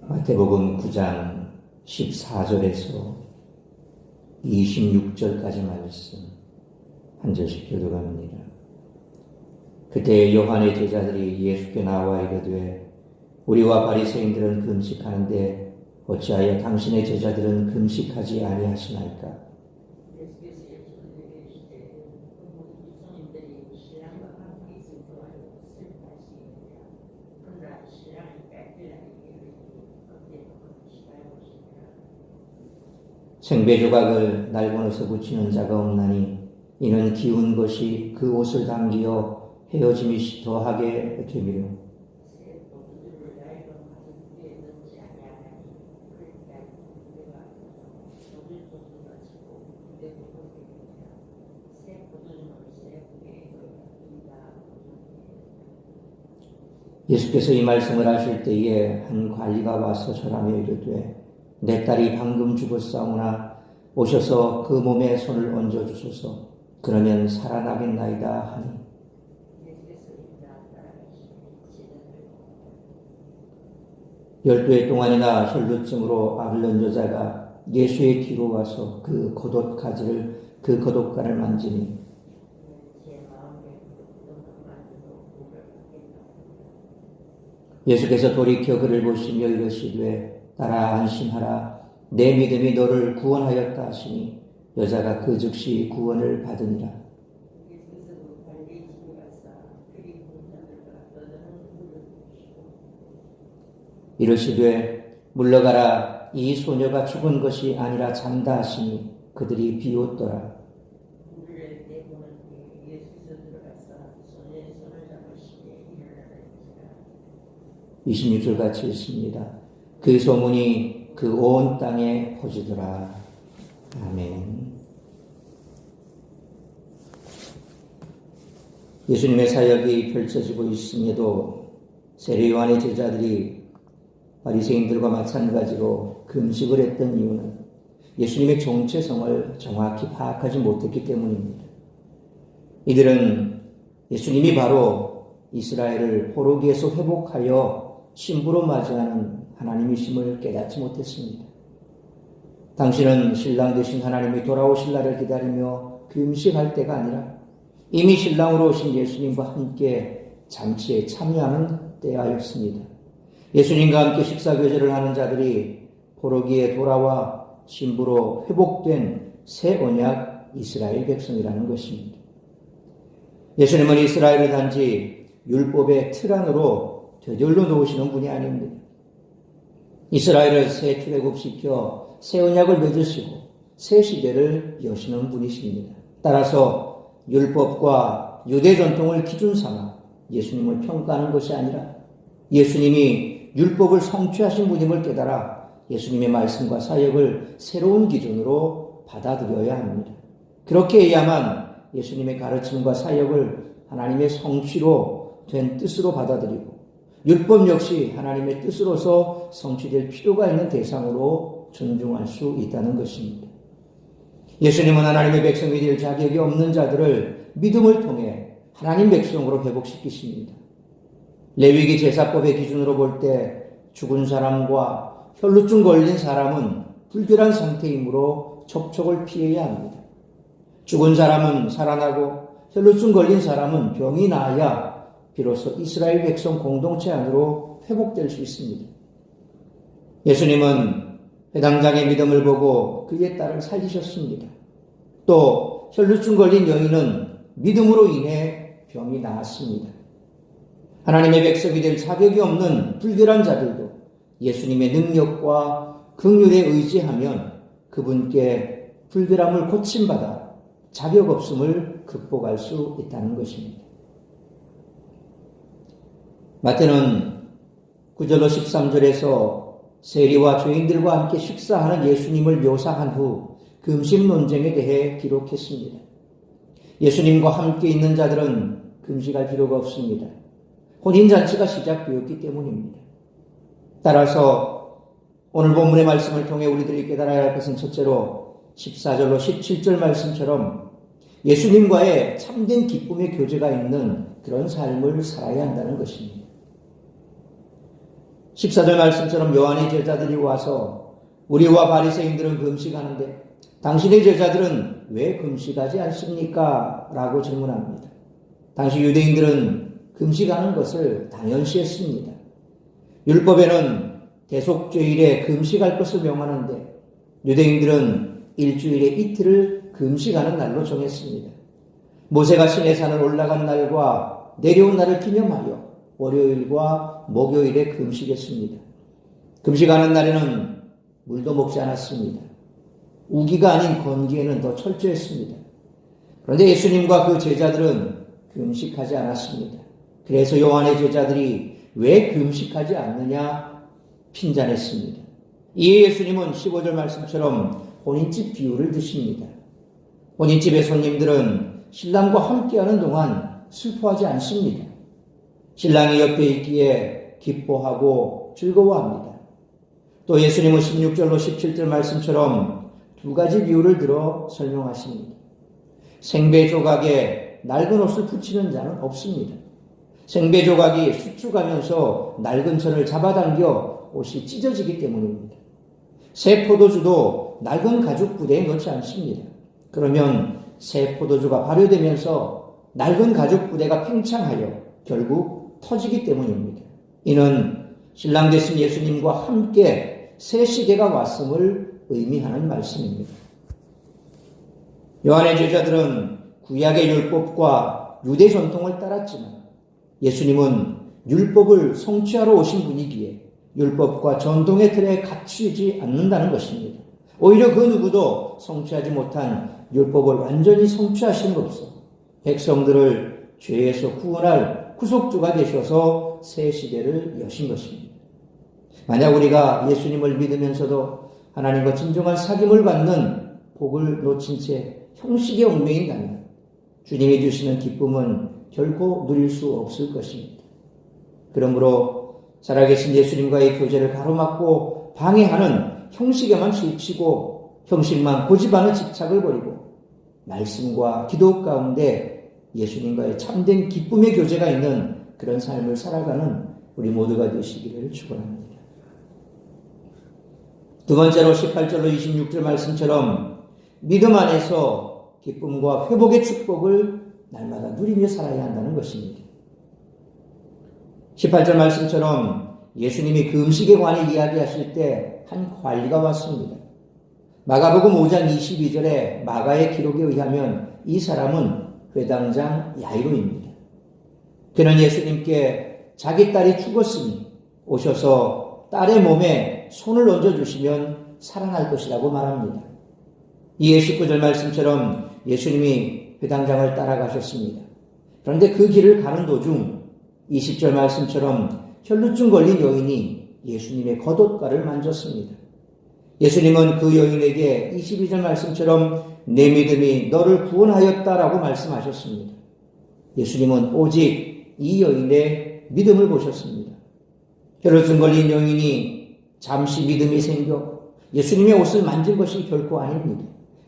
마태복음 9장 14절에서 26절까지 말씀 한 절씩 교독합니다. 그때 요한의 제자들이 예수께 나와 이르되 우리와 바리새인들은 금식하는데 어찌하여 당신의 제자들은 금식하지 아니하시나이까? 생배 조각을 날번에서 붙이는 자가 없나니 이는 기운 것이 그 옷을 당기어 헤어짐이 더하게 되미려. 예수께서 이 말씀을 하실 때에 한 관리가 와서 절하며 이르되 내 딸이 방금 죽었사오나 오셔서 그 몸에 손을 얹어 주소서. 그러면 살아나겠나이다 하니 열두해 동안이나 혈루증으로 앓는 여자가 예수의 뒤로 와서 그 겉옷가를 만지니 예수께서 돌이켜 그를 보시며 이르시되 딸아 안심하라 내 믿음이 너를 구원하였다 하시니 여자가 그 즉시 구원을 받으니라. 이르시되 물러가라 이 소녀가 죽은 것이 아니라 잔다 하시니 그들이 비웃더라. 26절 같이 읽습니다. 그 소문이 그 온 땅에 퍼지더라. 아멘. 예수님의 사역이 펼쳐지고 있음에도 세례 요한의 제자들이 바리새인들과 마찬가지로 금식을 했던 이유는 예수님의 정체성을 정확히 파악하지 못했기 때문입니다. 이들은 예수님이 바로 이스라엘을 포로기에서 회복하여 신부로 맞이하는 하나님이심을 깨닫지 못했습니다. 당신은 신랑 되신 하나님이 돌아오실 날을 기다리며 금식할 때가 아니라 이미 신랑으로 오신 예수님과 함께 잔치에 참여하는 때였습니다. 예수님과 함께 식사교제를 하는 자들이 포로기에 돌아와 신부로 회복된 새 언약 이스라엘 백성이라는 것입니다. 예수님은 이스라엘을 단지 율법의 틀 안으로 되돌려 놓으시는 분이 아닙니다. 이스라엘을 새 출애굽시켜 새 언약을 맺으시고 새 시대를 여시는 분이십니다. 따라서 율법과 유대 전통을 기준 삼아 예수님을 평가하는 것이 아니라 예수님이 율법을 성취하신 분임을 깨달아 예수님의 말씀과 사역을 새로운 기준으로 받아들여야 합니다. 그렇게 해야만 예수님의 가르침과 사역을 하나님의 성취로 된 뜻으로 받아들이고 율법 역시 하나님의 뜻으로서 성취될 필요가 있는 대상으로 존중할 수 있다는 것입니다. 예수님은 하나님의 백성이 될 자격이 없는 자들을 믿음을 통해 하나님 백성으로 회복시키십니다. 레위기 제사법의 기준으로 볼 때 죽은 사람과 혈루증 걸린 사람은 불결한 상태이므로 접촉을 피해야 합니다. 죽은 사람은 살아나고 혈루증 걸린 사람은 병이 나아야 비로소 이스라엘 백성 공동체 안으로 회복될 수 있습니다. 예수님은 회당장의 믿음을 보고 그의 딸을 살리셨습니다. 또 혈루증 걸린 여인은 믿음으로 인해 병이 나았습니다. 하나님의 백성이 될 자격이 없는 불결한 자들도 예수님의 능력과 긍휼에 의지하면 그분께 불결함을 고침받아 자격 없음을 극복할 수 있다는 것입니다. 마태는 9절로 13절에서 세리와 죄인들과 함께 식사하는 예수님을 묘사한 후 금식 논쟁에 대해 기록했습니다. 예수님과 함께 있는 자들은 금식할 필요가 없습니다. 혼인잔치가 시작되었기 때문입니다. 따라서 오늘 본문의 말씀을 통해 우리들이 깨달아야 할 것은 첫째로 14절로 17절 말씀처럼 예수님과의 참된 기쁨의 교제가 있는 그런 삶을 살아야 한다는 것입니다. 14절 말씀처럼 요한의 제자들이 와서 우리와 바리새인들은 금식하는데 당신의 제자들은 왜 금식하지 않습니까? 라고 질문합니다. 당시 유대인들은 금식하는 것을 당연시했습니다. 율법에는 대속죄일에 금식할 것을 명하는데 유대인들은 일주일에 이틀을 금식하는 날로 정했습니다. 모세가 시내산을 올라간 날과 내려온 날을 기념하여 월요일과 목요일에 금식했습니다. 금식하는 날에는 물도 먹지 않았습니다. 우기가 아닌 건기에는 더 철저했습니다. 그런데 예수님과 그 제자들은 금식하지 않았습니다. 그래서 요한의 제자들이 왜 금식하지 않느냐 핀잔했습니다. 이에 예수님은 15절 말씀처럼 혼인집 비유를 드십니다. 혼인집의 손님들은 신랑과 함께하는 동안 슬퍼하지 않습니다. 신랑이 옆에 있기에 기뻐하고 즐거워합니다. 또 예수님은 16절로 17절 말씀처럼 두 가지 비유를 들어 설명하십니다. 생배 조각에 낡은 옷을 붙이는 자는 없습니다. 생배 조각이 수축하면서 낡은 천을 잡아당겨 옷이 찢어지기 때문입니다. 새 포도주도 낡은 가죽 부대에 넣지 않습니다. 그러면 새 포도주가 발효되면서 낡은 가죽 부대가 팽창하여 결국 터지기 때문입니다. 이는 신랑 되신 예수님과 함께 새 시대가 왔음을 의미하는 말씀입니다. 요한의 제자들은 구약의 율법과 유대 전통을 따랐지만 예수님은 율법을 성취하러 오신 분이기에 율법과 전통의 틀에 갇히지 않는다는 것입니다. 오히려 그 누구도 성취하지 못한 율법을 완전히 성취하심으로써 백성들을 죄에서 구원할 구속주가 되셔서 새 시대를 여신 것입니다. 만약 우리가 예수님을 믿으면서도 하나님과 진정한 사귐을 받는 복을 놓친 채 형식에 얽매인다면 주님이 주시는 기쁨은 결코 누릴 수 없을 것입니다. 그러므로 살아계신 예수님과의 교제를 가로막고 방해하는 형식에만 치우치고 형식만 고집하는 집착을 버리고 말씀과 기도 가운데 예수님과의 참된 기쁨의 교제가 있는 그런 삶을 살아가는 우리 모두가 되시기를 축원합니다. 두 번째로 18절로 26절 말씀처럼 믿음 안에서 기쁨과 회복의 축복을 날마다 누리며 살아야 한다는 것입니다. 18절 말씀처럼 예수님이 금식에 관해 이야기하실 때 한 관리가 왔습니다. 마가복음 5장 22절에 마가의 기록에 의하면 이 사람은 회당장 야이로입니다. 그는 예수님께 자기 딸이 죽었으니 오셔서 딸의 몸에 손을 얹어주시면 살아날 것이라고 말합니다. 이에 19절 말씀처럼 예수님이 회당장을 따라가셨습니다. 그런데 그 길을 가는 도중 20절 말씀처럼 혈루증 걸린 여인이 예수님의 겉옷가를 만졌습니다. 예수님은 그 여인에게 22절 말씀처럼 내 믿음이 너를 구원하였다라고 말씀하셨습니다. 예수님은 오직 이 여인의 믿음을 보셨습니다. 혈루증 걸린 여인이 잠시 믿음이 생겨 예수님의 옷을 만진 것이 결코 아닙니다.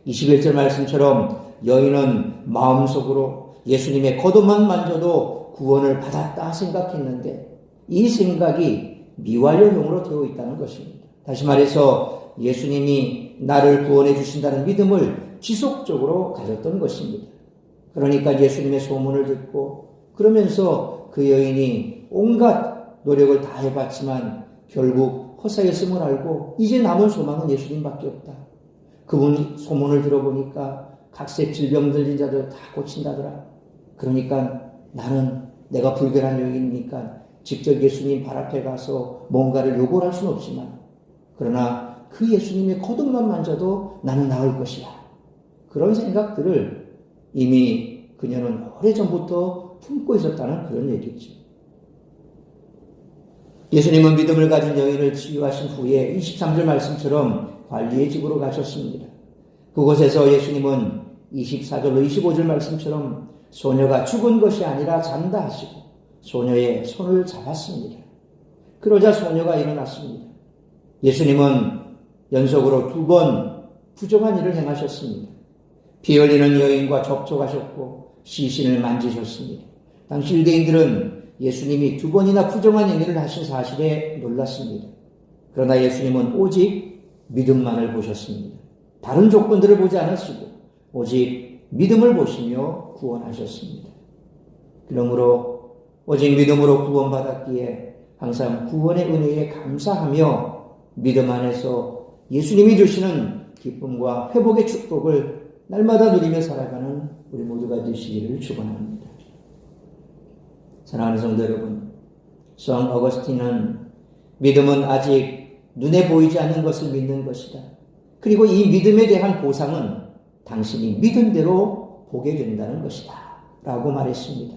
21절 말씀처럼 여인은 마음속으로 예수님의 겉옷만 만져도 구원을 받았다 생각했는데 이 생각이 미완료형으로 되어 있다는 것입니다. 다시 말해서 예수님이 나를 구원해 주신다는 믿음을 지속적으로 가졌던 것입니다. 그러니까 예수님의 소문을 듣고 그러면서 그 여인이 온갖 노력을 다 해봤지만 결국 허사였음을 알고 이제 남은 소망은 예수님밖에 없다. 그분 소문을 들어보니까 각색 질병 들린 자들 다 고친다더라. 그러니까 나는 내가 불결한 여인이니까 직접 예수님 발 앞에 가서 뭔가를 요구를 할 수는 없지만 그러나 그 예수님의 겉옷만 만져도 나는 나을 것이야. 그런 생각들을 이미 그녀는 오래전부터 품고 있었다는 그런 얘기죠. 예수님은 믿음을 가진 여인을 치유하신 후에 23절 말씀처럼 관리의 집으로 가셨습니다. 그곳에서 예수님은 24절로 25절 말씀처럼 소녀가 죽은 것이 아니라 잔다 하시고 소녀의 손을 잡았습니다. 그러자 소녀가 일어났습니다. 예수님은 연속으로 2번 부정한 일을 행하셨습니다. 피 흘리는 여인과 접촉하셨고 시신을 만지셨습니다. 당시 유대인들은 예수님이 2번이나 부정한 행위를 하신 사실에 놀랐습니다. 그러나 예수님은 오직 믿음만을 보셨습니다. 다른 조건들을 보지 않으시고 오직 믿음을 보시며 구원하셨습니다. 그러므로 오직 믿음으로 구원받았기에 항상 구원의 은혜에 감사하며 믿음 안에서 예수님이 주시는 기쁨과 회복의 축복을 날마다 누리며 살아가는 우리 모두가 되시기를 축원합니다. 사랑하는 성도 여러분, 성 어거스틴은 믿음은 아직 눈에 보이지 않는 것을 믿는 것이다. 그리고 이 믿음에 대한 보상은 당신이 믿은 대로 보게 된다는 것이다. 라고 말했습니다.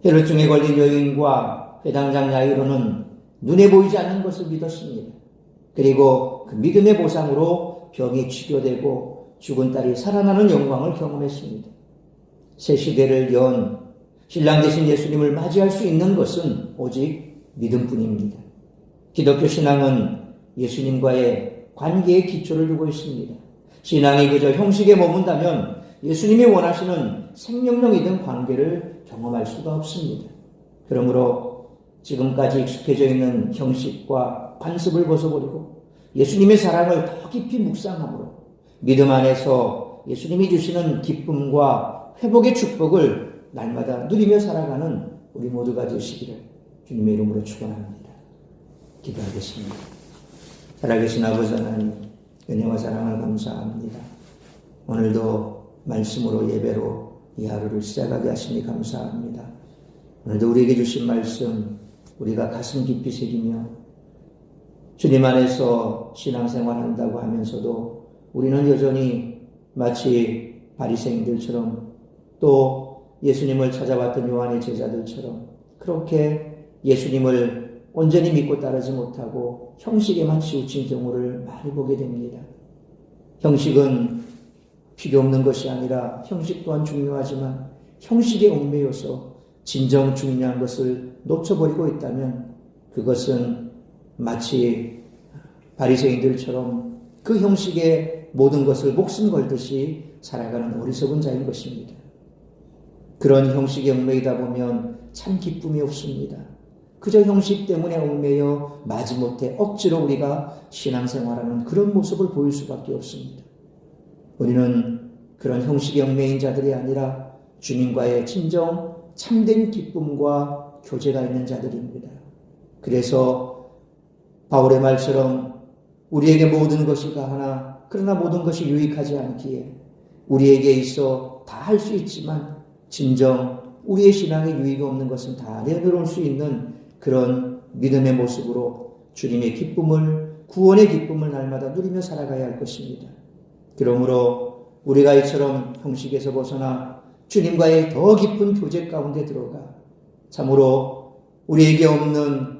혈루증에 걸린 여인과 회당장 야이로는 눈에 보이지 않는 것을 믿었습니다. 그리고 그 믿음의 보상으로 병이 치료되고 죽은 딸이 살아나는 영광을 경험했습니다. 새 시대를 연 신랑 되신 예수님을 맞이할 수 있는 것은 오직 믿음뿐입니다. 기독교 신앙은 예수님과의 관계의 기초를 두고 있습니다. 신앙이 그저 형식에 머문다면 예수님이 원하시는 생명력이든 관계를 경험할 수가 없습니다. 그러므로 지금까지 익숙해져 있는 형식과 관습을 벗어버리고 예수님의 사랑을 더 깊이 묵상함으로 믿음 안에서 예수님이 주시는 기쁨과 회복의 축복을 날마다 누리며 살아가는 우리 모두가 되시기를 주님의 이름으로 축원합니다. 기도하겠습니다. 살아계신 아버지 하나님, 은혜와 사랑을 감사합니다. 오늘도 말씀으로 예배로 이 하루를 시작하게 하시니 감사합니다. 오늘도 우리에게 주신 말씀 우리가 가슴 깊이 새기며 주님 안에서 신앙생활 한다고 하면서도 우리는 여전히 마치 바리새인들처럼 또 예수님을 찾아왔던 요한의 제자들처럼 그렇게 예수님을 온전히 믿고 따르지 못하고 형식에만 치우친 경우를 많이 보게 됩니다. 형식은 필요 없는 것이 아니라 형식 또한 중요하지만 형식에 얽매여서 진정 중요한 것을 놓쳐버리고 있다면 그것은 마치 바리새인들처럼 그 형식에 모든 것을 목숨 걸듯이 살아가는 어리석은 자인 것입니다. 그런 형식에 얽매이다 보면 참 기쁨이 없습니다. 그저 형식 때문에 얽매여 마지못해 억지로 우리가 신앙생활하는 그런 모습을 보일 수밖에 없습니다. 우리는 그런 형식에 얽매인 자들이 아니라 주님과의 진정 참된 기쁨과 교제가 있는 자들입니다. 그래서 바울의 말처럼 우리에게 모든 것이 가하나 그러나 모든 것이 유익하지 않기에 우리에게 있어 다 할 수 있지만 진정 우리의 신앙에 유익이 없는 것은 다 내려놓을 수 있는 그런 믿음의 모습으로 주님의 기쁨을 구원의 기쁨을 날마다 누리며 살아가야 할 것입니다. 그러므로 우리가 이처럼 형식에서 벗어나 주님과의 더 깊은 교제 가운데 들어가 참으로 우리에게 없는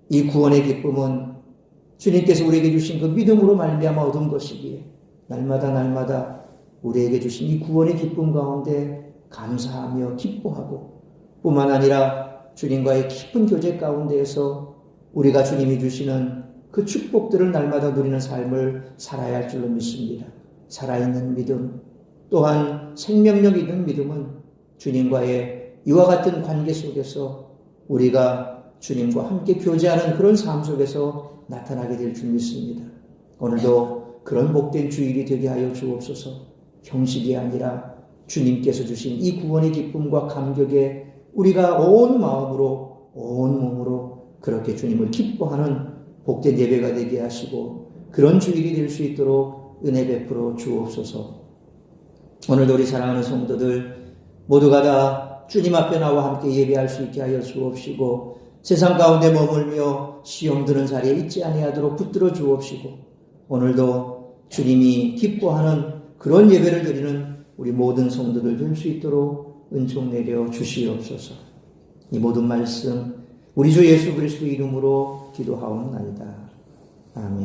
이 구원의 기쁨은 주님께서 우리에게 주신 그 믿음으로 말미암아 얻은 것이기에 날마다 우리에게 주신 이 구원의 기쁨 가운데 감사하며 기뻐하고 뿐만 아니라 주님과의 깊은 교제 가운데에서 우리가 주님이 주시는 그 축복들을 날마다 누리는 삶을 살아야 할 줄로 믿습니다. 살아있는 믿음 또한 생명력 있는 믿음은 주님과의 이와 같은 관계 속에서 우리가 주님과 함께 교제하는 그런 삶 속에서 나타나게 될 줄 믿습니다. 오늘도 그런 복된 주일이 되게 하여 주옵소서. 형식이 아니라 주님께서 주신 이 구원의 기쁨과 감격에 우리가 온 마음으로 온 몸으로 그렇게 주님을 기뻐하는 복된 예배가 되게 하시고 그런 주일이 될 수 있도록 은혜 베풀어 주옵소서. 오늘도 우리 사랑하는 성도들 모두가 다 주님 앞에 나와 함께 예배할 수 있게 하여 주옵시고 세상 가운데 머물며 시험 드는 자리에 있지 아니하도록 붙들어 주옵시고 오늘도 주님이 기뻐하는 그런 예배를 드리는 우리 모든 성도들 될 수 있도록 은총 내려 주시옵소서. 이 모든 말씀 우리 주 예수 그리스도 이름으로 기도하옵나이다. 아멘.